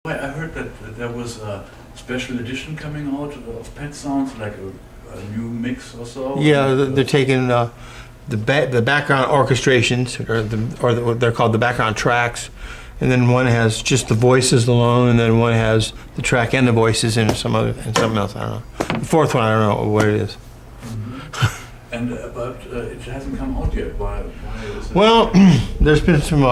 I heard that there was a special edition coming out of Pet Sounds, like a new mix or so. Yeah, they're taking the background orchestrations, or they're called the background tracks, and then one has just the voices alone, and then one has the track and the voices and something else. I don't know. The fourth one, I don't know what it is. And but it hasn't come out yet. Why is it? Well, there's been some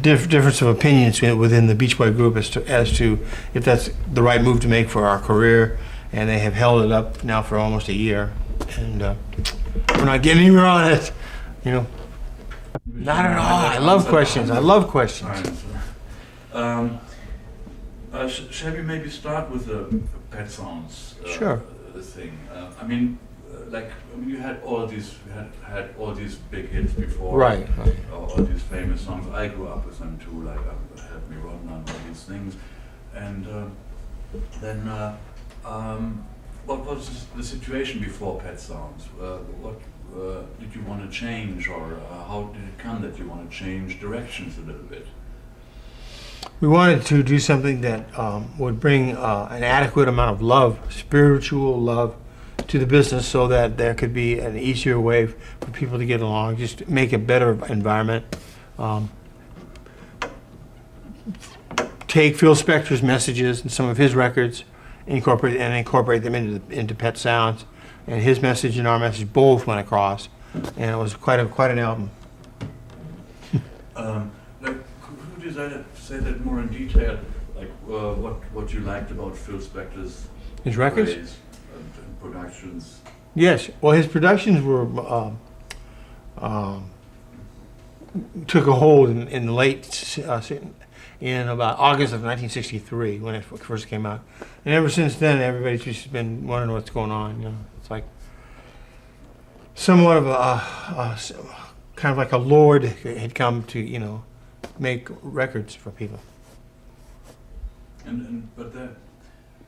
difference of opinions within the Beach Boy group as to if that's the right move to make for our career, and they have held it up now for almost a year, and we're not getting anywhere on it, you know. Not at all. I love questions. I love questions. Shall we maybe start with the Pet Sounds Sure. thing? You had all these big hits before, Right. all these famous songs. I grew up with them too, like Help Me Run and all these things. And then what was the situation before Pet Sounds? What did you want to change, or how did it come that you want to change directions a little bit? We wanted to do something that would bring an adequate amount of love, spiritual love, to the business, so that there could be an easier way for people to get along, just make a better environment. Take Phil Spector's messages and some of his records, incorporate them into Pet Sounds, and his message and our message both went across, and it was quite an album. Could you say that more in detail, like what you liked about Phil Spector's His records? plays and productions? Yes. Well, his productions were took a hold in the late in about August of 1963 when it first came out, and ever since then, everybody's just been wondering what's going on. You know, it's like somewhat of a kind of like a lord had come to make records for people. But there,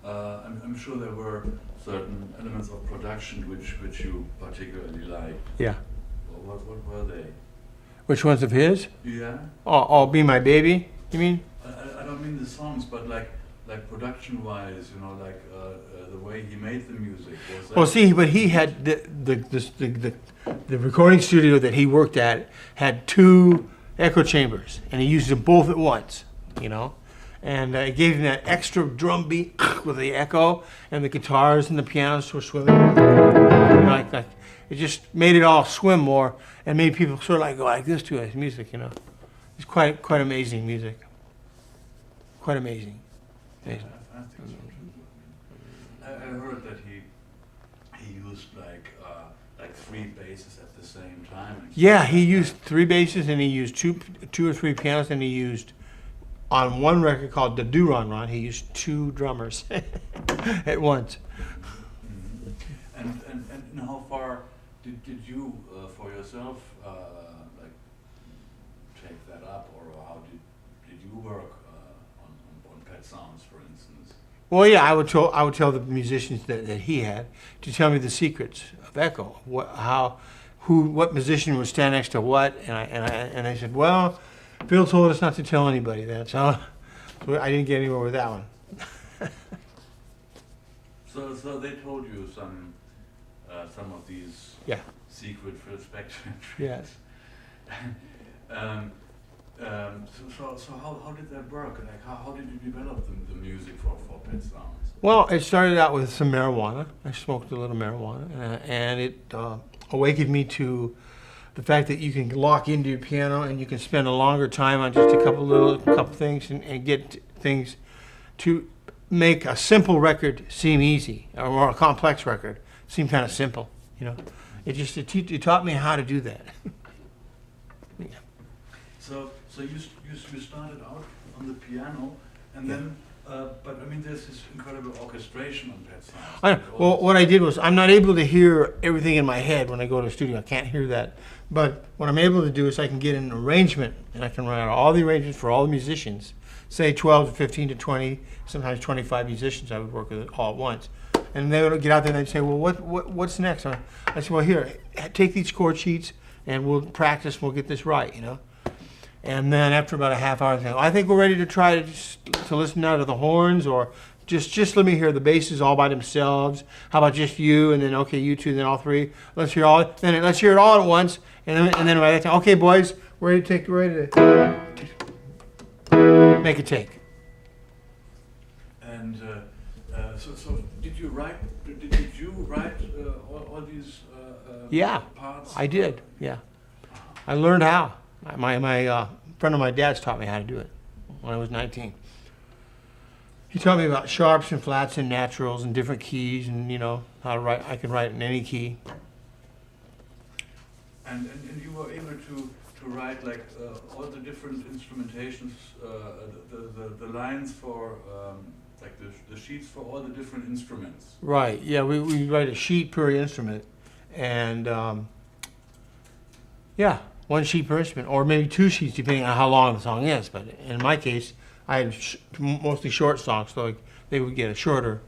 I'm sure there were certain elements of production which you particularly liked. Yeah. What were they? Which ones of his? Yeah. Oh, Be My Baby, you mean? I don't mean the songs, but like production-wise, like the way he made the music. Was that Well, see, but he had the recording studio that he worked at had 2 echo chambers, and he used them both at once, and it gave him that extra drum beat with the echo, and the guitars and the pianos were swimming. Like it just made it all swim more, and made people sort of like go like this to his music. It's quite amazing music. Quite amazing. I think so. I heard that he used like 3 basses at the same time. Yeah, he used 3 basses, and he used two or 3 pianos, and he used, on one record called The Do Ron Ron, he used 2 drummers at once. Mm-hmm. And how far did you for yourself take that up, or how did you work on Pet Sounds, for instance? Well, yeah, I would tell the musicians that he had to tell me the secrets of echo, what musician would stand next to what, and I said, well, Phil told us not to tell anybody that, so I didn't get anywhere with that one. So they told you some of these secret Phil Spector tricks. Yes. So how did that work? Like how did you develop the music for Pet Sounds? Well, it started out with some marijuana. I smoked a little marijuana, and it awakened me to the fact that you can lock into your piano and you can spend a longer time on just a couple things and get things to make a simple record seem easy, or a complex record seem kind of simple. It taught me how to do that. Yeah. So you started out on the piano, and then but I mean there's this incredible orchestration on Pet Sounds. Well, what I did was, I'm not able to hear everything in my head when I go to the studio. I can't hear that. But what I'm able to do is I can get an arrangement, and I can write out all the arrangements for all the musicians. Say 12 to 15 to 20, sometimes 25 musicians I would work with all at once. And they would get out there and they'd say, well, what's next? I said, well, here, take these chord sheets and we'll practice, we'll get this right, And then after about a half hour, I think we're ready to try to listen now to the horns, or just let me hear the basses all by themselves. How about just you, and then okay, you two, and then all three. Let's hear it all at once, and then by that time, okay, boys, we're ready to make a take. And so did you write all these Yeah, parts? I did. Yeah, I learned how. My friend of my dad's taught me how to do it when I was 19. He taught me about sharps and flats and naturals and different keys, and how to write. I can write in any key. And you were able to write like all the different instrumentations, the lines for like the sheets for all the different instruments. Right. Yeah, we write a sheet per instrument, and yeah, one sheet per instrument, or maybe two sheets depending on how long the song is. But in my case, I had mostly short songs, so they would get a shorter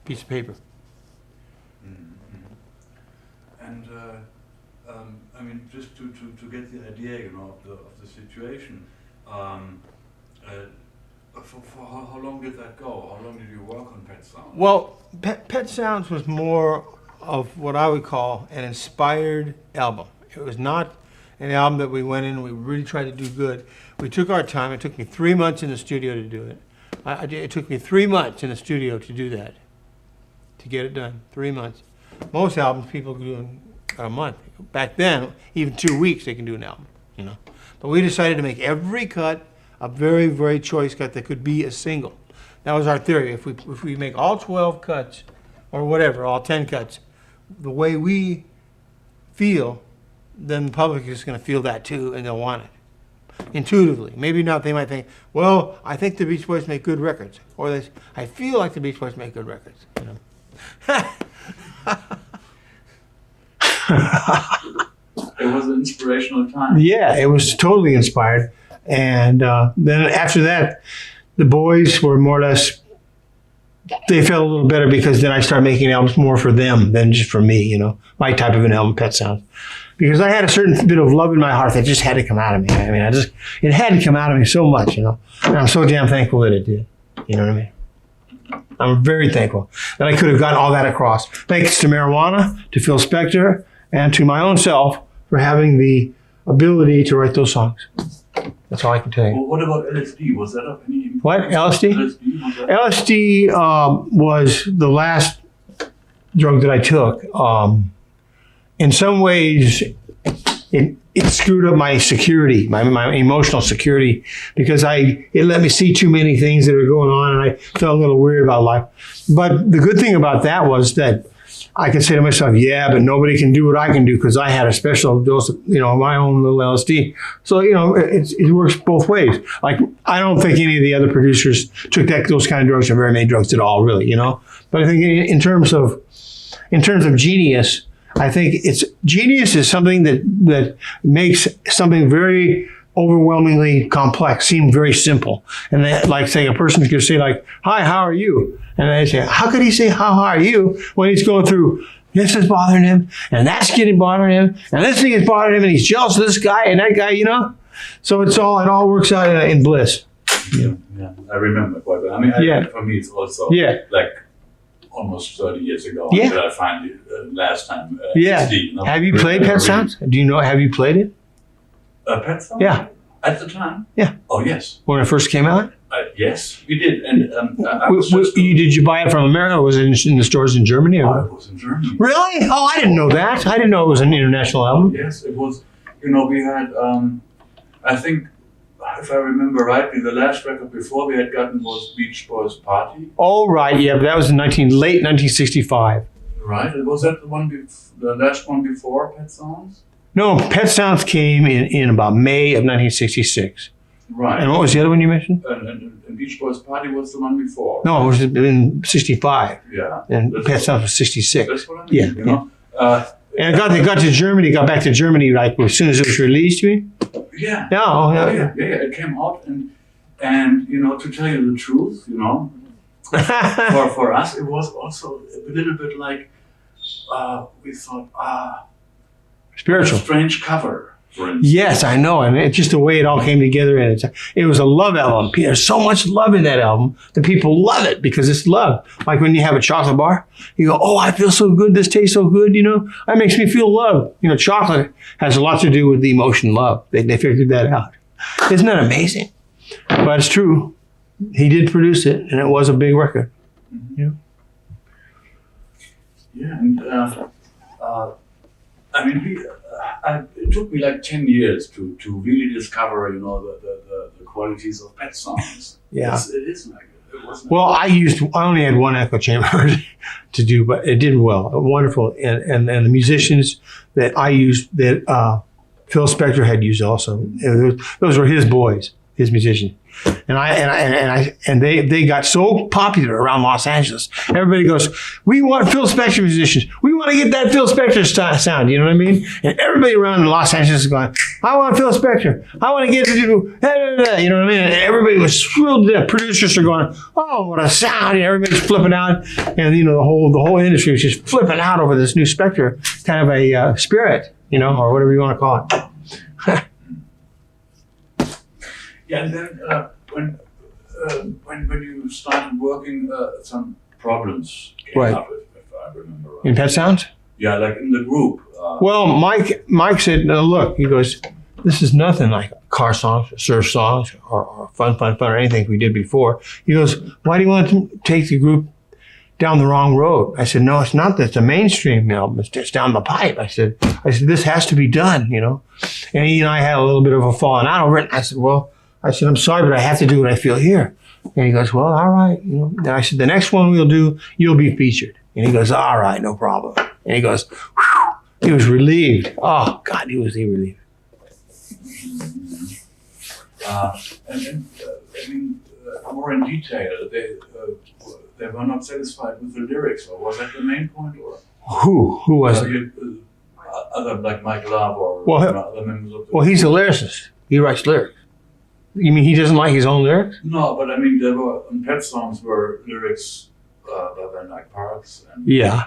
piece of paper. Mm-hmm. And I mean, just to get the idea, of the situation. For how long did that go? How long did you work on Pet Sounds? Well, Pet Sounds was more of what I would call an inspired album. It was not an album that we went in and we really tried to do good. We took our time. It took me 3 months in the studio to do it. It took me 3 months in the studio to do that, to get it done. 3 months. Most albums people do in a month. Back then, even 2 weeks they can do an album. But we decided to make every cut a very, very choice cut that could be a single. That was our theory. If we make all 12 cuts, or whatever, all 10 cuts, the way we feel, then the public is going to feel that too, and they'll want it. Intuitively. Maybe not, they might think, well, I think the Beach Boys make good records. Or I feel like the Beach Boys make good records. It was an inspirational time. Yeah, it was totally inspired. And then after that, the boys were more or less, they felt a little better because then I started making albums more for them than just for me, my type of an album, Pet Sounds. Because I had a certain bit of love in my heart that just had to come out of me. I mean, it had to come out of me so much, And I'm so damn thankful that it did. You know what I mean? I'm very thankful that I could have gotten all that across. Thanks to Marijuana, to Phil Spector, and to my own self for having the ability to write those songs. That's all I can tell you. Well, what about LSD? Was that of any influence? What? LSD? LSD was the last drug that I took. In some ways, it screwed up my security, my emotional security, because it let me see too many things that are going on, and I felt a little weird about life. But the good thing about that was that I could say to myself, yeah, but nobody can do what I can do because I had a special dose of, my own little LSD. So, it works both ways. Like, I don't think any of the other producers took those kind of drugs or very many drugs at all, really, But I think in terms of genius, I think genius is something that makes something very overwhelmingly complex seem very simple. And then, like, say a person could say, like, hi, how are you? And they say, how could he say, how are you, when he's going through, this is bothering him, and that's bothering him, and this thing is bothering him, and he's jealous of this guy and that guy, So it all works out in bliss. Yeah, I remember quite well. I mean, for me, it's also like almost 30 years ago that I finally last time. Have you played Pet Sounds? Have you played it? Pet Sounds? Yeah. At the time? Yeah. Oh, yes. When it first came out? Yes, we did. And did you buy it from America, or was it in the stores in Germany? Or? Oh, it was in Germany. Really? Oh, I didn't know that. I didn't know it was an international album. Yes, it was. We had, I think, if I remember rightly, the last record before we had gotten was Beach Boys Party. Oh, right. Yeah, but that was in late 1965. Right. Was that the last one before Pet Sounds? No, Pet Sounds came in about May of 1966. Right. And what was the other one you mentioned? And Beach Boys Party was the one before. No, it was in 65. Yeah. And Pet Sounds was 66. That's what I mean, and it got back to Germany like as soon as it was released, you mean? Yeah. Yeah. It came out and to tell you the truth, for us it was also a little bit like we thought, spiritual. what a strange cover. for instance. Yes, I know, and it's just the way it all came together, and it was a love album. There's so much love in that album that people love it because it's love. Like when you have a chocolate bar, you go, "Oh, I feel so good. This tastes so good." You know, that makes me feel love. You know, chocolate has a lot to do with the emotion love. They figured that out. Isn't that amazing? But it's true. He did produce it, and it was a big record. Yeah. Yeah, and I mean, it took me like 10 years to really discover, you know, the qualities of pet sounds. Yeah. It is like it wasn't. Well, I only had one echo chamber to do, but it did well, wonderful. And the musicians that I used, that Phil Spector had used also, those were his boys, his musicians. And they got so popular around Los Angeles. Everybody goes, "We want Phil Spector musicians. We want to get that Phil Spector sound." You know what I mean? And everybody around Los Angeles is going, "I want Phil Spector. I want to get to do," you know what I mean? And everybody was thrilled to death. Producers are going, "Oh, what a sound!" And everybody's flipping out, and you know the whole industry was just flipping out over this new Spector kind of a spirit, you know, or whatever you want to call it. Yeah, and then when you started working, some problems came Right. up, if I remember right. In Pet Sounds? Yeah, like in the group. Well, Mike said, "No, look," he goes, "this is nothing like car songs, surf songs, or fun, or anything we did before." He goes, "Why do you want to take the group down the wrong road?" I said, "No, it's not. That's a mainstream album. It's down the pipe." I said, "This has to be done, you know." And he and I had a little bit of a falling out over it. I said, "I'm sorry, but I have to do what I feel here." And he goes, "Well, all right, you know." And I said, "The next one we'll do, you'll be featured." And he goes, "All right, no problem." And he goes, whew, he was relieved. Oh God, he was relieved. And I mean, more in detail, they were not satisfied with the lyrics, or was that the main point, or Who was it? other like Mike Love or other members of the Well, he's a lyricist. He writes lyrics. You mean he doesn't like his own lyrics? No, but I mean, there were on Pet Sounds were lyrics by Van Dyke Parks, and Yeah.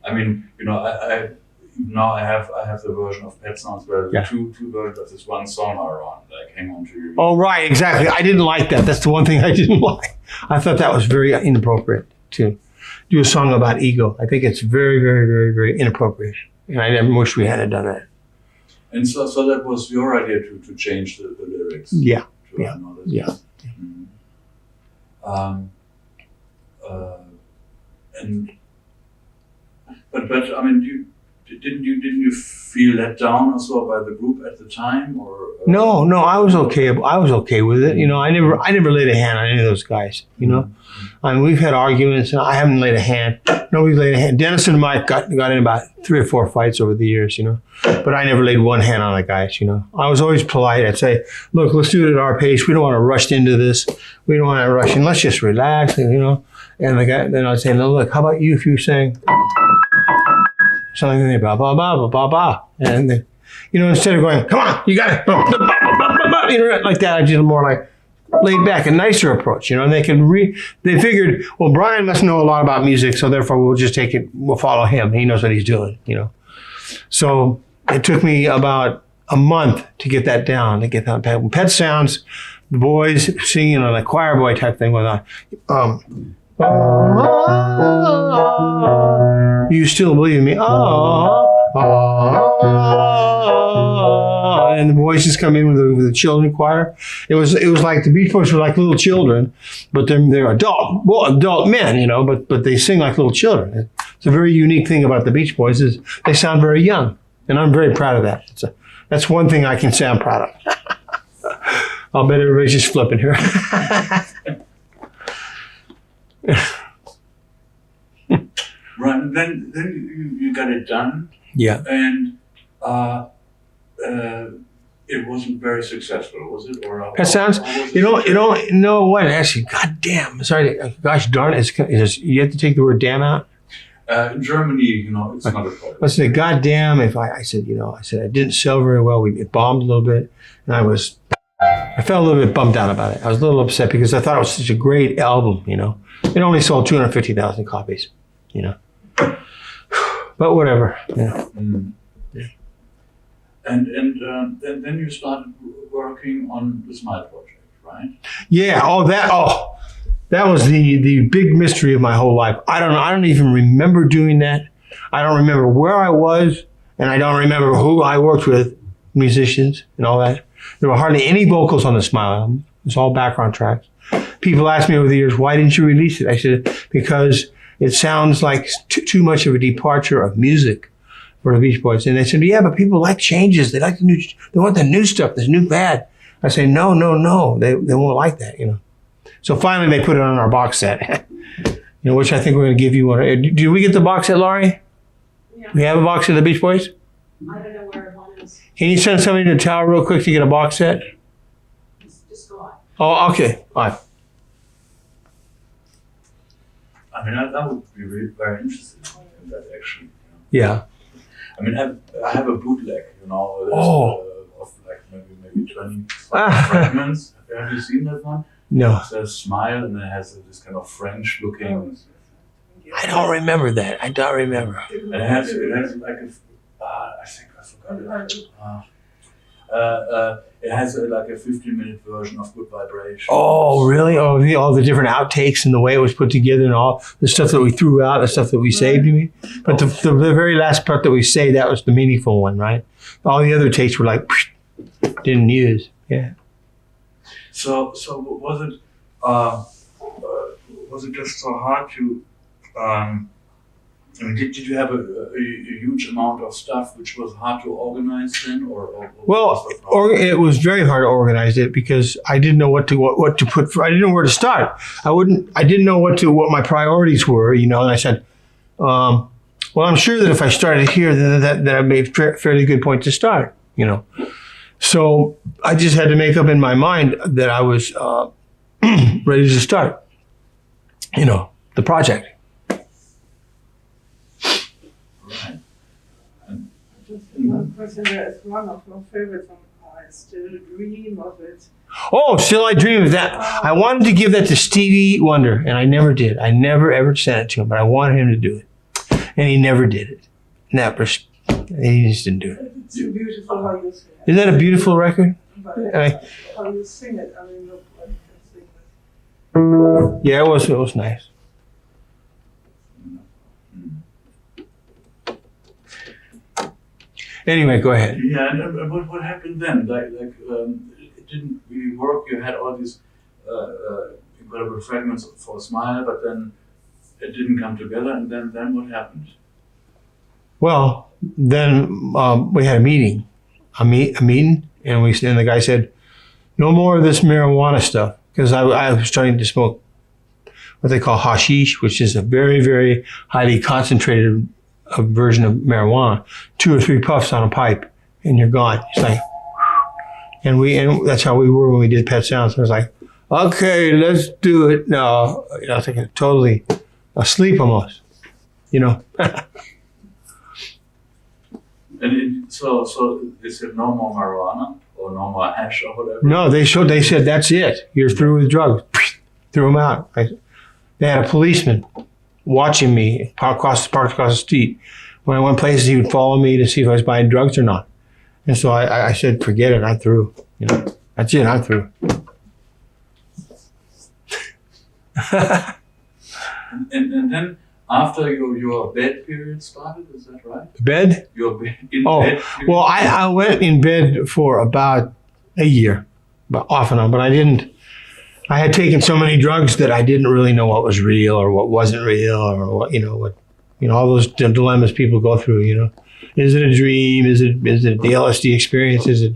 I mean, you know, I have the version of Pet Sounds where Yeah. two versions of this one song are on, like "Hang On to You." Oh, right, exactly. I didn't like that. That's the one thing I didn't like. I thought that was very inappropriate to do a song about ego. I think it's very, very, very, very inappropriate. And I never wish we had done that. And so that was your idea to change the lyrics. Yeah. To Yeah. another. Yeah. Mhm. And but I mean, didn't you feel let down also by the group at the time, or? No, I was okay. I was okay with it. You know, I never laid a hand on any of those guys. You know, I mean, we've had arguments, and I haven't laid a hand. Nobody's laid a hand. Dennis and Mike got in about 3 or 4 fights over the years. You know, but I never laid one hand on the guys. You know, I was always polite. I'd say, "Look, let's do it at our pace. We don't want to rush into this. We don't want to rush in. Let's just relax." And, you know, and the guy, then I'd say, "No, look, how about you if you sang something like blah blah blah blah blah blah," and they, you know, instead of going, "Come on, you got it," you know, like that, I did a more like laid back, a nicer approach, you know. And they figured, well, Brian must know a lot about music, so therefore we'll just take it, we'll follow him. He knows what he's doing, you know. So it took me about a month to get that down, to get that down. Pet Sounds, the boys singing on a choir boy type thing went on. You still believe in me? And the voices come in with the children choir. It was like the Beach Boys were like little children, but they're adult men, you know. But they sing like little children. It's a very unique thing about the Beach Boys is they sound very young, and I'm very proud of that. That's one thing I can say I'm proud of. I'll bet everybody's just flipping here. Right, and then you got it done. Yeah. And it wasn't very successful, was it? Or Pet Sounds. You know what? Actually, goddamn. Sorry. Gosh darn it. You have to take the word "damn" out. In Germany, you know, it's not a problem. I said, goddamn. I said I didn't sell very well. It bombed a little bit, and I felt a little bit bummed out about it. I was a little upset because I thought it was such a great album. You know, it only sold 250,000 copies. You know, but whatever. Yeah. Mm. Yeah. then you started working on the Smile project, right? Yeah. That was the big mystery of my whole life. I don't know. I don't even remember doing that. I don't remember where I was, and I don't remember who I worked with, musicians and all that. There were hardly any vocals on the Smile album. It's all background tracks. People asked me over the years, why didn't you release it? I said, because it sounds like too much of a departure of music for the Beach Boys. And they said, yeah, but people like changes. They like they want the new stuff, this new fad. I say, no. They won't like that, you know. So finally they put it on our box set, you know, which I think we're going to give you one. Did we get the box set, Laurie? Yeah. We have a box set of the Beach Boys? I don't know where one is. Can you send somebody to the tower real quick to get a box set? Just go on. Oh, okay. All right. I mean, I would be really very interested in that actually. Yeah. I mean, I have a bootleg, you know, of like maybe 20 fragments. Have you seen that one? No. It says Smile and it has this kind of French looking. I don't remember that. I don't remember. And it has like I think I forgot it. It has like a 15-minute version of Good Vibrations. Oh, really? Oh, all the different outtakes and the way it was put together and all the stuff that we threw out, the stuff that we saved, you mean? But the very last part that we saved, that was the meaningful one, right? All the other takes were like, didn't use. Yeah. So was it just so hard to? I mean, did you have a huge amount of stuff which was hard to organize then, or well, it was very hard to organize it because I didn't know what to put. I didn't know where to start. I didn't know what my priorities were, you know. And I said, well, I'm sure that if I started here, then that would be a fairly good point to start, you know. So I just had to make up in my mind that I was ready to start, you know, the project. Right. Just one question, there is one of my favorites on I Still Dream of It. Oh, Still I Dream of That. I wanted to give that to Stevie Wonder, and I never did. I never ever sent it to him, but I wanted him to do it. And he never did it. Never. He just didn't do it. It's so beautiful how you sing it. Isn't that a beautiful record? But how you sing it, I mean, look what you can sing it. Yeah, it was nice. Anyway, go ahead. Yeah, and what happened then? It didn't really work. You had all these incredible fragments for Smile, but then it didn't come together. And then what happened? Well, then we had a meeting, and the guy said, "No more of this marijuana stuff," because I was starting to smoke what they call hashish, which is a very, very highly concentrated version of marijuana. 2 or 3 puffs on a pipe, and you're gone. It's like, and that's how we were when we did Pet Sounds. I was like, okay, let's do it. No, I was like totally asleep almost, you know. And so they said no more marijuana or no more hash or whatever. No, they said that's it. You're through with drugs. Threw them out. They had a policeman watching me parked across the street. When I went places, he would follow me to see if I was buying drugs or not. And so I said, forget it. I'm through. You know, that's it. I'm through. and then after your bed period started, is that right? Bed? Your bed period? Well, I went in bed for about a year, but off and on. But I had taken so many drugs that I didn't really know what was real or what wasn't real or what all those dilemmas people go through. You know, is it a dream? Is it the LSD experience? Is it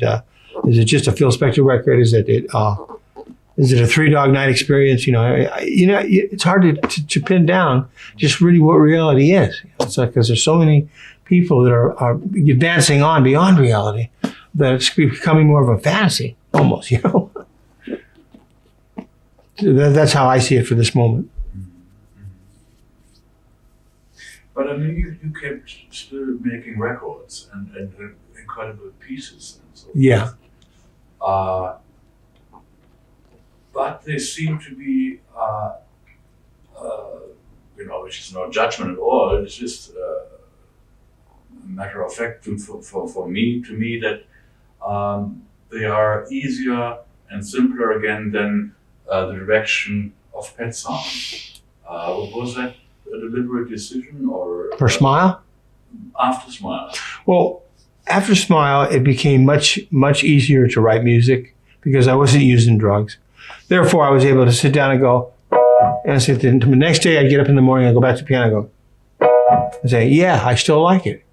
just a Phil Spector record? Is it a 3 Dog Night experience? You know, it's hard to pin down just really what reality is. It's like because there's so many people that are advancing on beyond reality that it's becoming more of a fantasy almost. You know. That's how I see it for this moment. But I mean, you kept still making records and incredible pieces and so forth. Yeah. But they seem to be, which is no judgment at all. It's just matter of fact for me that they are easier and simpler again than the direction of pet sounds. Was that a deliberate decision or For Smile? after Smile? Well, after Smile, it became much easier to write music because I wasn't using drugs. Therefore, I was able to sit down and go, and I said, the next day I'd get up in the morning, I'd go back to the piano and go, and say, yeah, I still like it.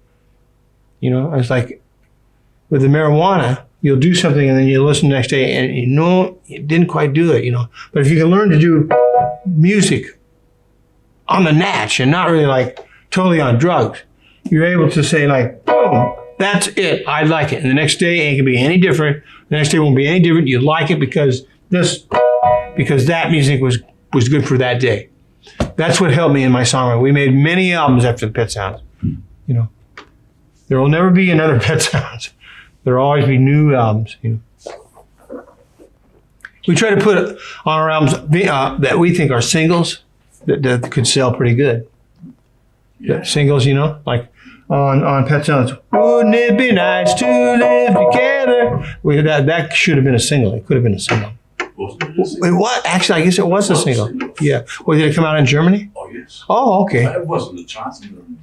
You know, I was like, with the marijuana, you'll do something and then you listen the next day and you know, it didn't quite do it, you know. But if you can learn to do music on the natch and not really like totally on drugs, you're able to say like, boom, that's it. I like it. And the next day ain't gonna be any different. The next day won't be any different. You like it because that music was good for that day. That's what helped me in my songwriting. We made many albums after the Pet Sounds. You know, there will never be another Pet Sounds. There will always be new albums. You know, we try to put on our albums that we think are singles that could sell pretty good. Yeah. Singles, you know, like on Pet Sounds. Wouldn't it be nice to live together? That should have been a single. It could have been a single. Wasn't it a Wait, single? what? Actually, I guess it was a single. Yeah. Well, did it come out in Germany? Oh yes. Oh, okay. It wasn't the charts in Germany.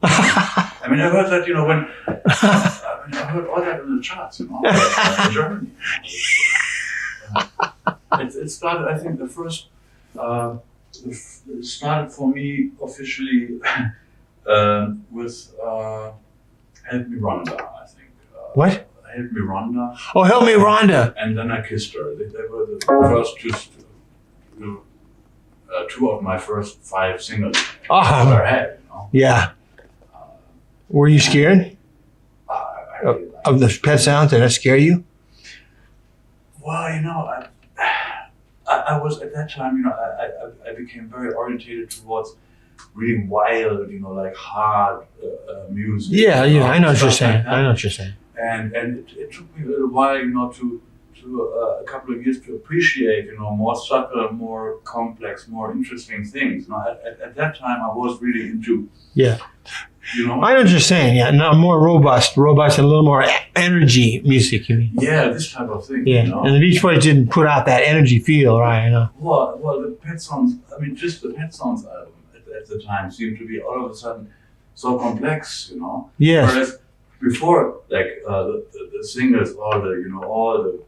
I mean, I heard that, you know, I heard all that in the charts, you know, in Germany. It started, I think, it started for me officially with Help Me Rhonda, I think. What? Help Me Rhonda. Oh, Help Me, Rhonda. And Then I Kissed Her. They were the first two of my first 5 singles that I had, you know. Yeah. Were you scared I really liked of the Pet Sounds? Did that scare you? Well, you know, I was at that time, you know, I became very orientated towards reading wild, you know, like hard music. Yeah, you know, I know what you're stuff like saying. that. I know what you're saying. And it took me a little while, you know, to a couple of years to appreciate, you know, more subtle, more complex, more interesting things. You know, at that time, I was really into, Yeah. you know. I know what you're saying. Yeah, no, more robust and a little more energy music, you mean? Yeah, this type of thing. Yeah. You know? And the Beach Boys didn't put out that energy feel, right? I know. Well, the Pet Sounds, I mean, just the Pet Sounds album at the time seemed to be all of a sudden so complex, you know. Yes. Whereas before, like the singles, all the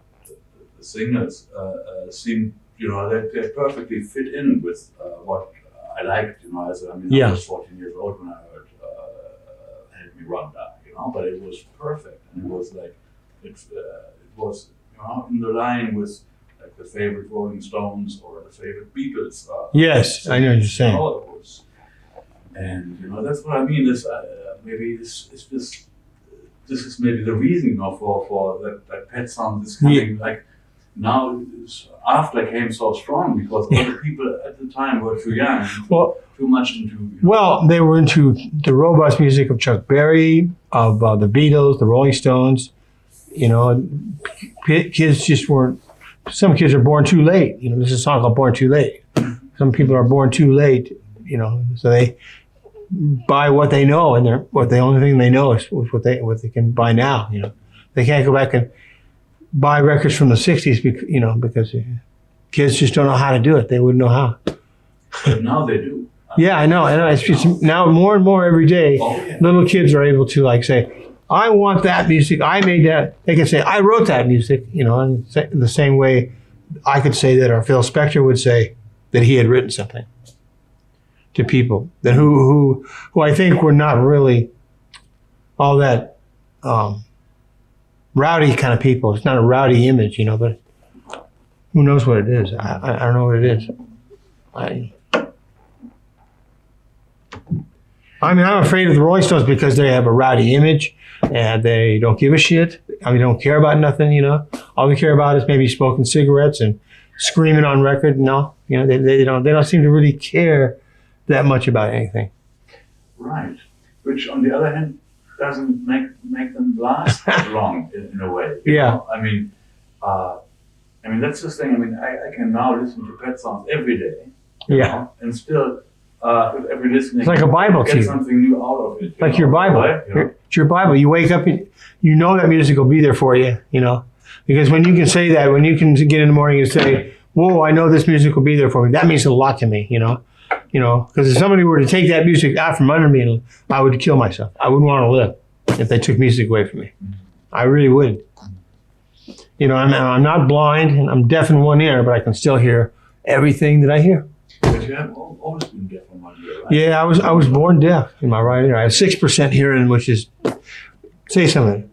singles seemed, you know, they perfectly fit in with what I liked, you know. Yeah. I was 14 years old when I heard Help Me Rhonda, you know, but it was perfect, and it was like it was, you know, in the line with like the favorite Rolling Stones or the favorite Beatles. Yes, I know what you're saying. You know, it was, and you know, that's what I mean. Maybe this is maybe the reason, you know, for that Pet Sound is coming like now. After came so strong because all the people at the time were too young, too much into. You know, Well, they were into the robust music of Chuck Berry, of the Beatles, the Rolling Stones. You know, kids just weren't. Some kids are born too late. You know, there's a song called "Born Too Late." Some people are born too late. You know, so they buy what they know, and the only thing they know is what they can buy now. You know, they can't go back and buy records from the '60s. You know, because kids just don't know how to do it. They wouldn't know how. but now they do. Yeah, I know. It's just now more and more every day. Oh, yeah. Little kids are able to like say, "I want that music. I made that." They can say, "I wrote that music." You know, in the same way, I could say that, or Phil Spector would say that he had written something to people that who I think were not really all that rowdy kind of people. It's not a rowdy image, you know, but who knows what it is? I don't know what it is. I mean, I'm afraid of the Rolling Stones because they have a rowdy image and they don't give a shit. I mean, they don't care about nothing, you know. All they care about is maybe smoking cigarettes and screaming on record. No, you know, they don't seem to really care that much about anything. Right. Which, on the other hand, doesn't make them last as long in a way. You Yeah. know? I mean, that's the thing. I mean, I can now listen to Pet Sounds every day. you Yeah. know, and still every listening. It's like a Bible to get you. something new out of it. Like your Bible. Right? You know? It's your Bible. You wake up, you know that music will be there for you, you know. Because when you can say that, when you can get in the morning and say, whoa, I know this music will be there for me, that means a lot to me, you know. You know, because if somebody were to take that music out from under me, I would kill myself. I wouldn't want to live if they took music away from me. I really wouldn't. You know, I'm not blind and I'm deaf in one ear, but I can still hear everything that I hear. But you have always been deaf in one ear, right? Yeah, I was born deaf in my right ear. I have 6% hearing, which is, say something.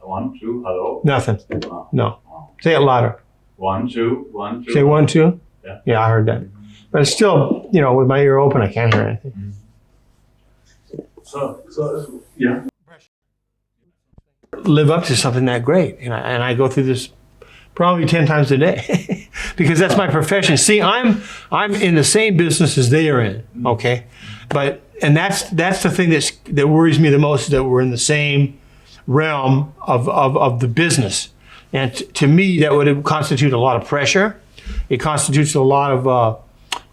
1, 2, hello? Nothing. Oh. No. Oh. Say it louder. 1, 2, 1, 2. Say 1, 2? Yeah. Yeah, I heard that. But it's still, you know, with my ear open, I can't hear anything. So yeah. Live up to something that great. And I go through this probably 10 times a day because that's my profession. See, I'm in the same business as they are in, okay? And that's the thing that worries me the most, is that we're in the same realm of the business. And to me, that would constitute a lot of pressure. It constitutes a lot of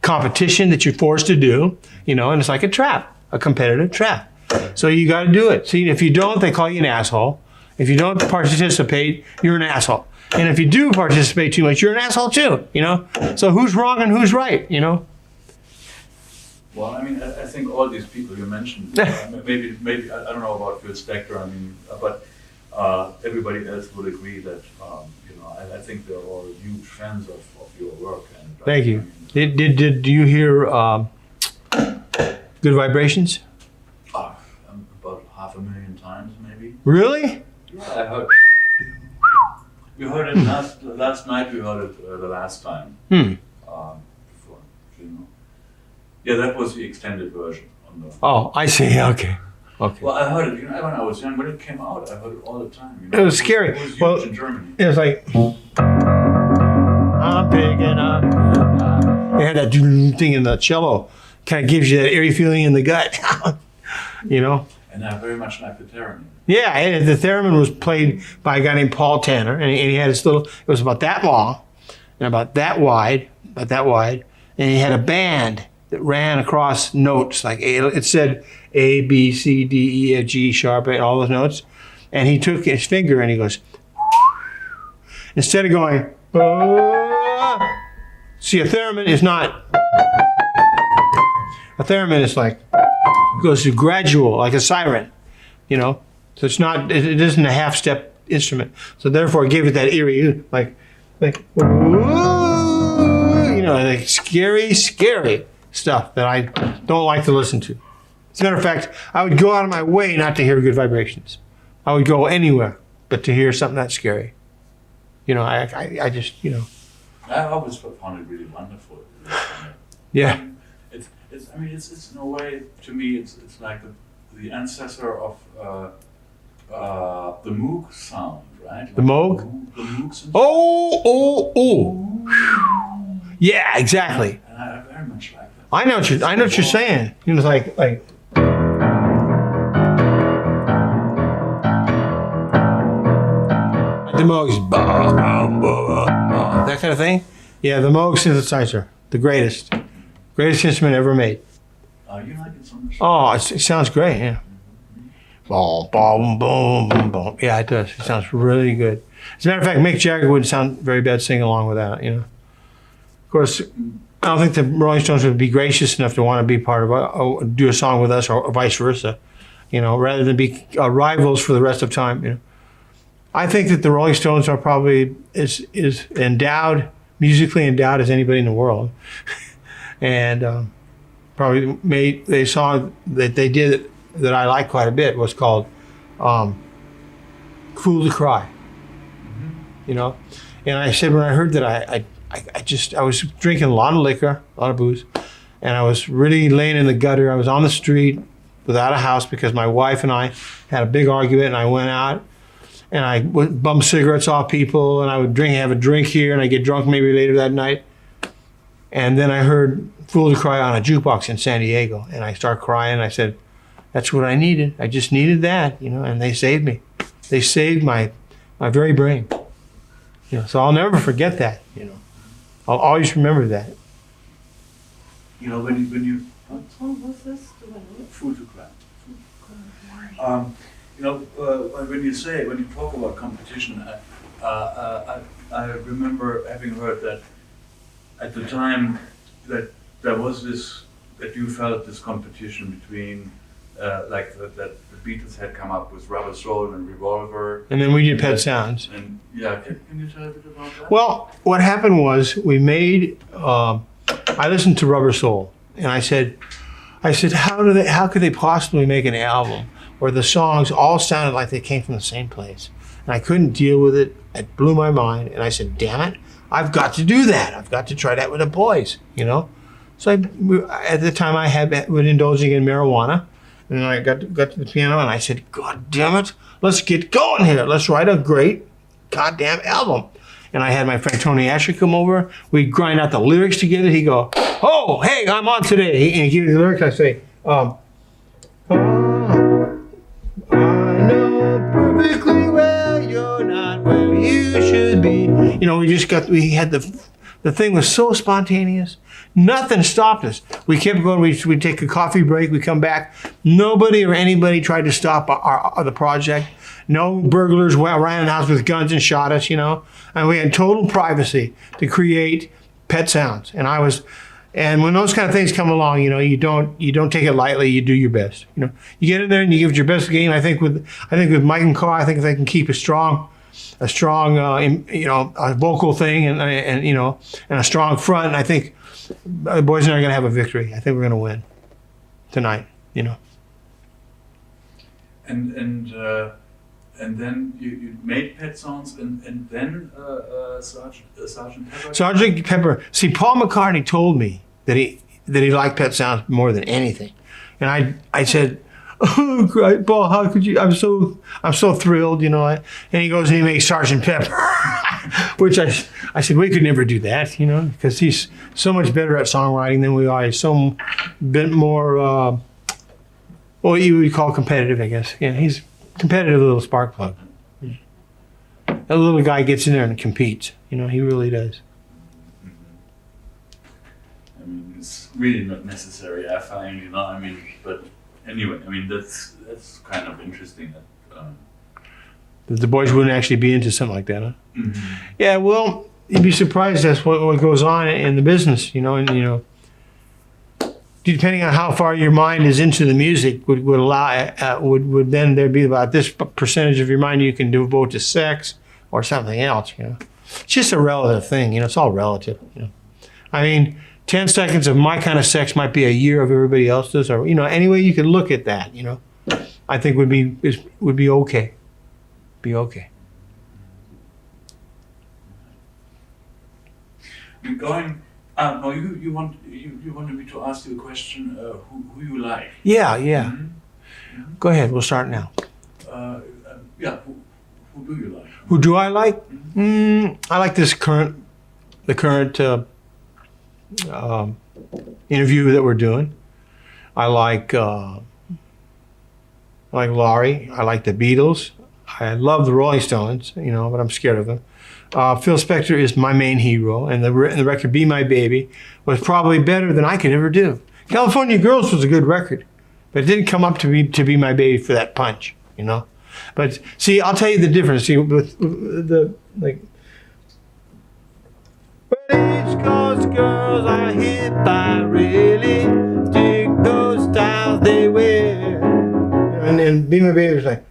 competition that you're forced to do, you know, and it's like a trap, a competitive trap. So you got to do it. See, if you don't, they call you an asshole. If you don't participate, you're an asshole. And if you do participate too much, you're an asshole too, you know? So who's wrong and who's right, you know? Well, I mean, I think all these people you mentioned, maybe I don't know about Phil Spector, I mean, but everybody else would agree that, you know, I think they're all huge fans of your work. And Thank you. Did you hear Good Vibrations? About 500,000 times, maybe. Really? Yeah, I heard. We heard it last night. We heard it the last time. Before, you know. Yeah, that was the extended version on the. Oh, I see. Okay. Well, I heard it. You know, when I was young, when it came out, I heard it all the time. You know? It was scary. It was huge Well, in Germany. it was like, I'm picking up. It had that thing in the cello. Kind of gives you that eerie feeling in the gut. You know? And I very much like the Theremin. Yeah, and the Theremin was played by a guy named Paul Tanner, and he had his little, it was about that long, and about that wide, and he had a band that ran across notes, like it said A, B, C, D, E, F, G, sharp, and all those notes, and he took his finger and he goes, instead of going, see, a Theremin is not, a Theremin is like, goes to gradual, like a siren, you know? So it's not, it isn't a half-step instrument. So therefore it gave it that eerie, like, whoa, you know, like scary stuff that I don't like to listen to. As a matter of fact, I would go out of my way not to hear Good Vibrations. I would go anywhere but to hear something that scary. You know, I just, you know. I always found it really wonderful. Yeah. It's I mean, it's in a way, to me, it's like the ancestor of the Moog sound, right? The Moog? The Moog sound. Oh. Yeah, exactly. And I very much like that. I know what you're saying. You know, it's like the Moog's that kind of thing. Yeah, the Moog synthesizer, the greatest instrument ever made. You like it so much? Oh, it sounds great. Yeah. Boom, boom, boom, boom, boom. Yeah, it does. It sounds really good. As a matter of fact, Mick Jagger wouldn't sound very bad singing along with that. You know. Of course, I don't think the Rolling Stones would be gracious enough to want to be part of do a song with us, or vice versa. You know, rather than be rivals for the rest of time. You know. I think that the Rolling Stones are probably as musically endowed as anybody in the world, and probably made a song that they did that I like quite a bit was called "Fool to Cry." You know, and I said when I heard that I was drinking a lot of liquor, a lot of booze, and I was really laying in the gutter. I was on the street without a house because my wife and I had a big argument, and I went out. And I would bum cigarettes off people, and I would have a drink here, and I'd get drunk maybe later that night. And then I heard Fool to Cry on a jukebox in San Diego, and I started crying, and I said, that's what I needed. I just needed that, you know, and they saved me. They saved my very brain. You know, so I'll never forget that, you know. I'll always remember that. you know, when you What song was this? Do I know it? fool to crime. You know, when you talk about competition, I remember having heard that at the time that there was this, that you felt this competition between, like that the Beatles had come up with Rubber Soul and Revolver. And then we did Pet Sounds. And yeah, can you tell a bit about that? Well, what happened was we made. I listened to Rubber Soul, and I said, how could they possibly make an album where the songs all sounded like they came from the same place? And I couldn't deal with it. It blew my mind, and I said, damn it, I've got to do that. I've got to try that with the boys, you know. So at the time I was indulging in marijuana, and I got to the piano, and I said, God damn it, let's get going here. Let's write a great goddamn album. And I had my friend Tony Asher come over. We'd grind out the lyrics together. He'd go, oh, hey, I'm on today. And he'd give me the lyrics. I say, oh, I know perfectly well you're not where you should be. You know, we had the thing was so spontaneous. Nothing stopped us. We kept going. We'd take a coffee break. We'd come back. Nobody or anybody tried to stop the project. No burglars ran in the house with guns and shot us, you know. And we had total privacy to create Pet Sounds. And when those kind of things come along, you know, you don't take it lightly. You do your best. You know, you get in there and you give it your best game. I think with Mike and Carl, I think if they can keep a strong, you know, a vocal thing and you know, and a strong front, I think the boys and I are going to have a victory. I think we're going to win tonight. You know. And then you made Pet Sounds, and then Sergeant Pepper. Sergeant Pepper. See, Paul McCartney told me that he liked Pet Sounds more than anything, and I said, "Oh, great, Paul, how could you? I'm so thrilled, you know." And he goes and he makes Sergeant Pepper, which I said we could never do that, you know, because he's so much better at songwriting than we are. He's so bit more, what you would call competitive, I guess. Yeah, he's competitive little spark plug. That little guy gets in there and competes. You know, he really does. I mean, it's really not necessary, I find, you know, I mean, but anyway, I mean, that's kind of interesting. That the boys wouldn't actually be into something like that, huh? Mm-hmm. Yeah, well, you'd be surprised that's what goes on in the business, you know, and, you know, depending on how far your mind is into the music would allow, would then there be about this percentage of your mind you can devote to sex or something else, you know. It's just a relative thing, you know, it's all relative, you know. I mean, 10 seconds of my kind of sex might be a year of everybody else's, or, you know, any way you can look at that, you know, I think would be okay. Be okay. We're going. No, you wanted me to ask you a question. Who you like? Yeah. Mm-hmm. Mm-hmm. Go ahead. We'll start now. Yeah. Who do you like? Who do I like? Mm-hmm. I like the current interview that we're doing. I like Laurie. I like the Beatles. I love the Rolling Stones, you know, but I'm scared of them. Phil Spector is my main hero, and the record "Be My Baby" was probably better than I could ever do. "California Girls" was a good record, but it didn't come up to be my baby for that punch, you know. But see, I'll tell you the difference. See, with the like, but East Coast girls are hip. I really dig those styles they wear, and then "Be My Baby" was like,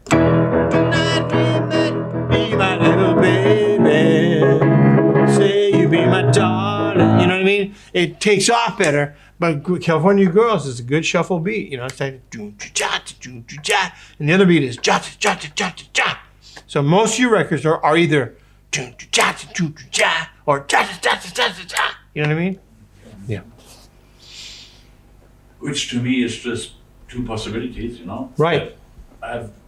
"Be my little baby, say you be my darling." You know what I mean? It takes off better, but "California Girls" is a good shuffle beat. You know, it's like ja, and the other beat is ja ja ja ja. So most of your records are either ja ja or ja ja ja ja. You know what I mean? Yeah. Which to me is just two possibilities, you know. Right.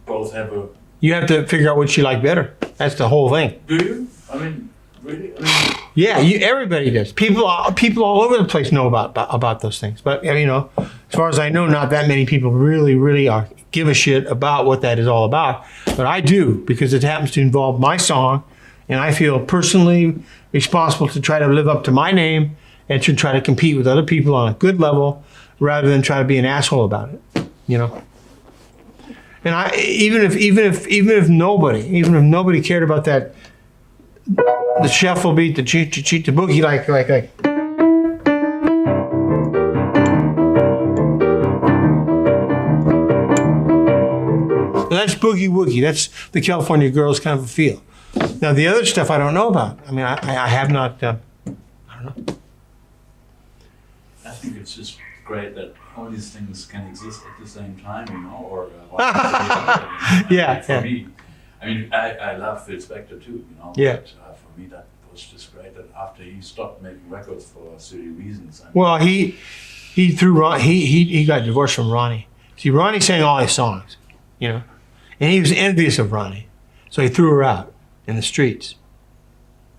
Both have a. You have to figure out what you like better. That's the whole thing. Do you? I mean, really? I mean, yeah, everybody does. People all over the place know about those things. But you know, as far as I know, not that many people really give a shit about what that is all about. But I do, because it happens to involve my song, and I feel personally responsible to try to live up to my name and to try to compete with other people on a good level rather than try to be an asshole about it, you know. And even if nobody cared about that, the shuffle beat, the cheat, the boogie, like. That's boogie woogie. That's the California girls kind of a feel. Now the other stuff I don't know about. I mean, I have not. I don't know. I think it's just great that all these things can exist at the same time, you know, or Yeah, for me, I mean, I love Phil Spector too, you know. Yeah. But, for me, that was just great that after he stopped making records for silly reasons. I mean, Well, he got divorced from Ronnie. See, Ronnie sang all his songs, you know, and he was envious of Ronnie, so he threw her out in the streets.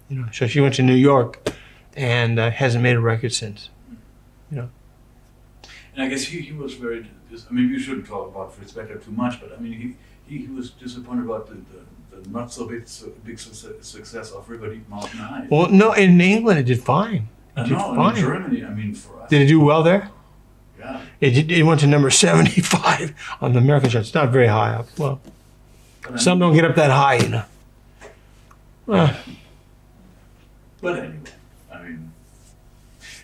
You know, so she went to New York, and hasn't made a record since. You know. And I guess he was very. I mean, you shouldn't talk about Phil Spector too much, but I mean, he was disappointed about the not so big success of River Deep Mountain High. Well, no, in England it did fine. It did No, fine. in Germany, I mean, for us. Did it do well there? Yeah. It went to number 75 on the American charts. Not very high up. Well, But I some mean, don't get up that high, you know. But anyway, I mean,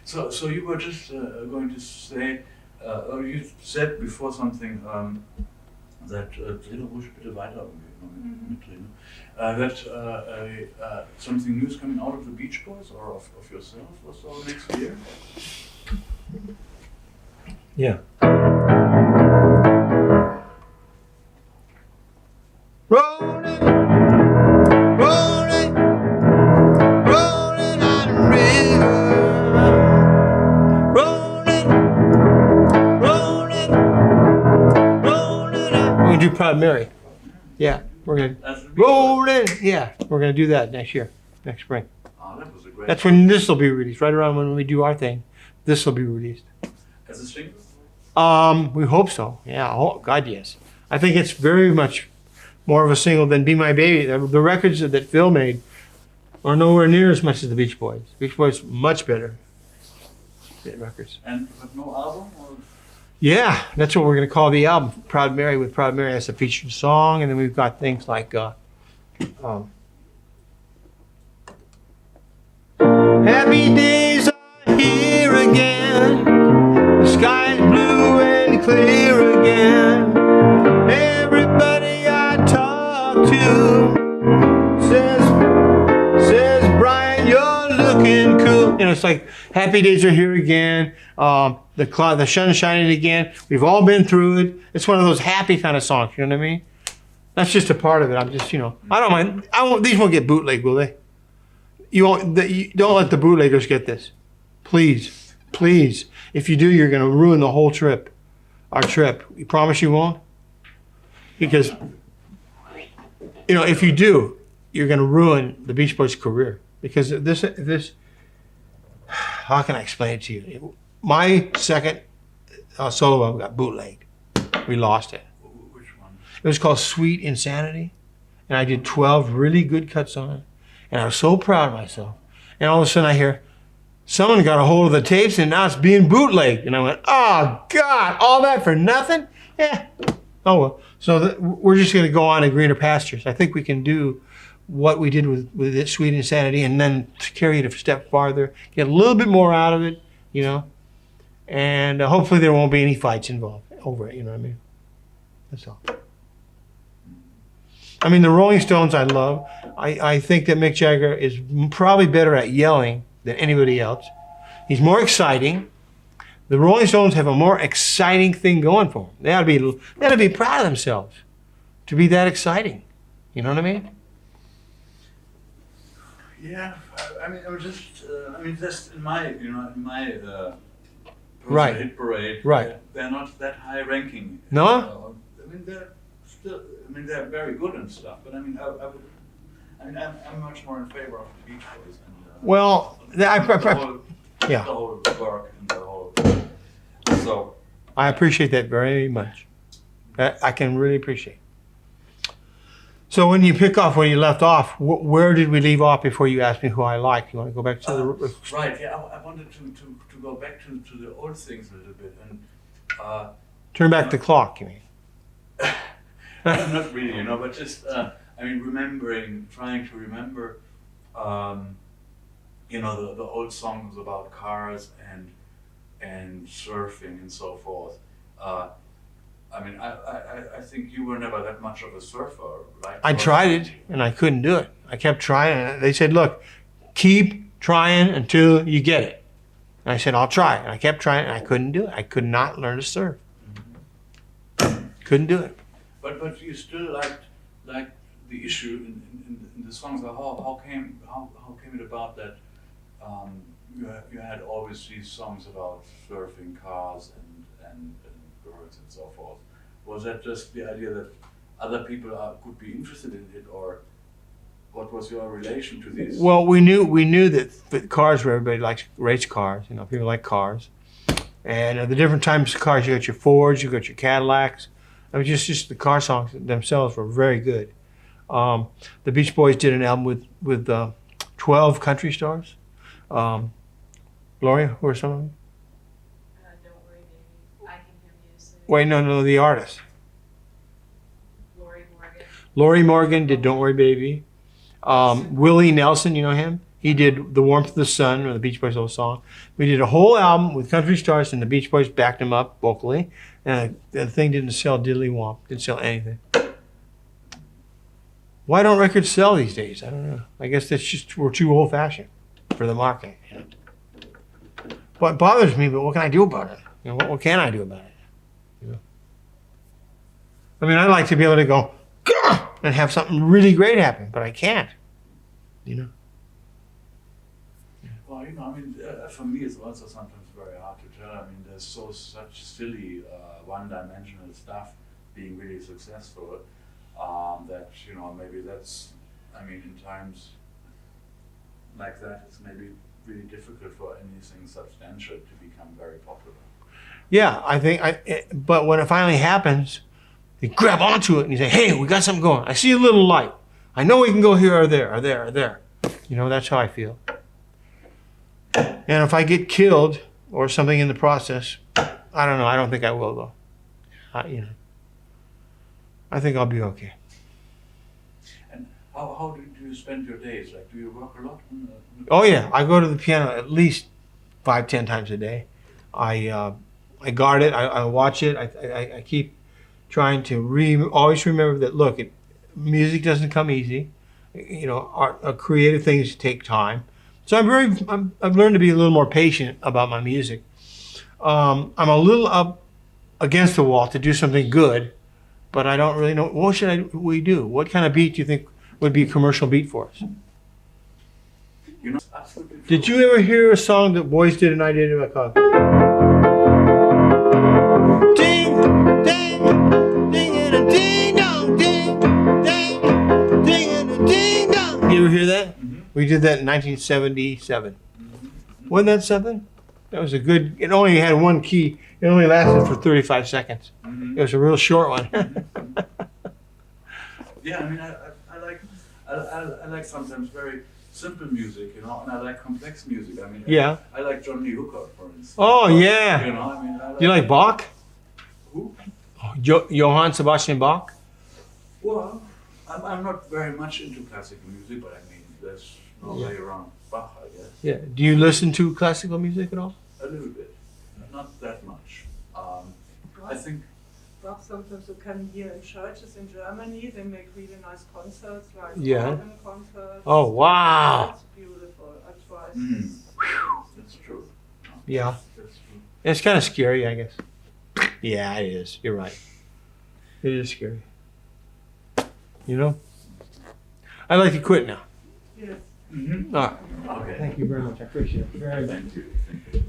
so you were just going to say, or you said before something that Dreh ruhig bitte weiter mitreden. That something new is coming out of the Beach Boys or of yourself or so next year. Yeah. Rolling, rolling, rolling on the river. Rolling, rolling, rolling on. We're gonna do Proud Mary. Yeah, we're gonna rolling. Yeah, we're gonna do that next year, next spring. Oh, that was a great. That's when this will be released. Right around when we do our thing, this will be released. As a single. We hope so. Yeah. Oh God, yes. I think it's very much more of a single than "Be My Baby." The records that Phil made are nowhere near as much as the Beach Boys. Beach Boys much better records. And but no album or. Yeah, that's what we're gonna call the album. Proud Mary with Proud Mary as a featured song, and then we've got things like Happy Days are here again. The sky is blue and clear again. Everybody I talk to says Brian, you're looking cool. You know, it's like happy days are here again. The sun's shining again. We've all been through it. It's one of those happy kind of songs. You know what I mean? That's just a part of it. I'm just, you know, I don't mind. These won't get bootlegged, will they? You don't let the bootleggers get this. Please, please. If you do, you're going to ruin the whole trip. Our trip. You promise you won't? Because, you know, if you do, you're going to ruin the Beach Boys' career. Because this, how can I explain it to you? My second solo album got bootlegged. We lost it. Which one? It was called Sweet Insanity. And I did 12 really good cuts on it. And I was so proud of myself. And all of a sudden I hear, someone got a hold of the tapes and now it's being bootlegged. And I went, oh God, all that for nothing? Yeah. Oh well. So we're just going to go on to greener pastures. I think we can do what we did with it, Sweet Insanity, and then carry it a step farther, get a little bit more out of it, you know. And hopefully there won't be any fights involved over it, you know what I mean? That's all. I mean, the Rolling Stones I love. I think that Mick Jagger is probably better at yelling than anybody else. He's more exciting. The Rolling Stones have a more exciting thing going for them. They ought to be proud of themselves to be that exciting. You know what I mean? Yeah, I mean, just in my Right. hit parade. Right. They're not that high ranking. No? I mean, they're still. I mean, they're very good and stuff. But I mean, I'm much more in favor of the Beach Boys and. Well, the whole work and the whole. So. I appreciate that very much. That I can really appreciate. So when you pick off where you left off, where did we leave off before you asked me who I like? You want to go back to the... Right, yeah, I wanted to go back to the old things a little bit. And Turn back the clock, you mean? not really, but just, I mean, trying to remember, the old songs about cars and surfing and so forth. I mean, I think you were never that much of a surfer, right? I tried it, and I couldn't do it. I kept trying, and they said, look, keep trying until you get it. And I said, I'll try. And I kept trying, and I couldn't do it. I could not learn to surf. Couldn't do it. But you still liked the issue in the songs. How came it about that you had always these songs about surfing, cars, and birds and so forth? Was that just the idea that other people could be interested in it, or what was your relation to these? Well, we knew that cars were, everybody likes race cars. People like cars, and the different types of cars. You got your Fords, you got your Cadillacs. I mean, just the car songs themselves were very good. The Beach Boys did an album with 12 country stars. Gloria, who are some of them? Don't worry, baby. I can hear music. Wait, no, the artist. Lori Morgan. Lori Morgan did Don't Worry Baby. Willie Nelson, you know him? He did The Warmth of the Sun, or the Beach Boys' old song. We did a whole album with country stars, and the Beach Boys backed him up vocally. And the thing didn't sell diddly womp, didn't sell anything. Why don't records sell these days? I don't know. I guess that's just, we're too old fashioned for the market. What bothers me, but what can I do about it? What can I do about it? I mean, I'd like to be able to go, "Gah!" and have something really great happen, but I can't. Well, I mean, for me, it's also sometimes very hard to tell. I mean, there's such silly, one-dimensional stuff being really successful that maybe that's. I mean, in times like that, it's maybe really difficult for anything substantial to become very popular. Yeah, I think. But when it finally happens, you grab onto it and you say, "Hey, we got something going. I see a little light. I know we can go here or there or there or there." That's how I feel. And if I get killed or something in the process, I don't know. I don't think I will, though. I think I'll be okay. And how do you spend your days? Like, do you work a lot? Oh yeah, I go to the piano at least 5-10 times a day. I guard it. I watch it. I keep trying to always remember that. Look, music doesn't come easy. Creative things take time. So I've learned to be a little more patient about my music. I'm a little up against the wall to do something good, but I don't really know. What should we do? What kind of beat do you think would be a commercial beat for us? Absolutely. Did you ever hear a song that Boys did and I did about ding, ding, ding and a ding dong, ding, ding, ding and a ding dong. You ever hear that? Mm-hmm. We did that in 1977. Mm-hmm. Wasn't that something? That was a good. It only had one key. It only lasted for 35 seconds. Mm-hmm. It was a real short one. Yeah, I mean, I like sometimes very simple music, and I like complex music. I mean, Yeah. I like John Lee Hooker, for instance. Oh yeah. I mean, Do you like Bach? Who? Johann Sebastian Bach? Well, I'm not very much into classical music, but I mean, there's no way around Bach, I guess. Yeah. Do you listen to classical music at all? A little bit, not that much. I think. Bach, sometimes you can hear in churches in Germany, they make really nice concerts, like Yeah. organ concerts. Oh wow. That's beautiful. I tried. That's true. Yeah. That's true. It's kind of scary, I guess. Yeah, it is. You're right. It is scary. I'd like to quit now. Yes. Mm-hmm. All right. Okay. Thank you very much. I appreciate it very much. Thank you. Thank you.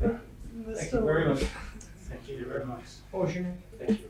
Mr. Thank you very much. Thank you very much. What was your name? Thank you.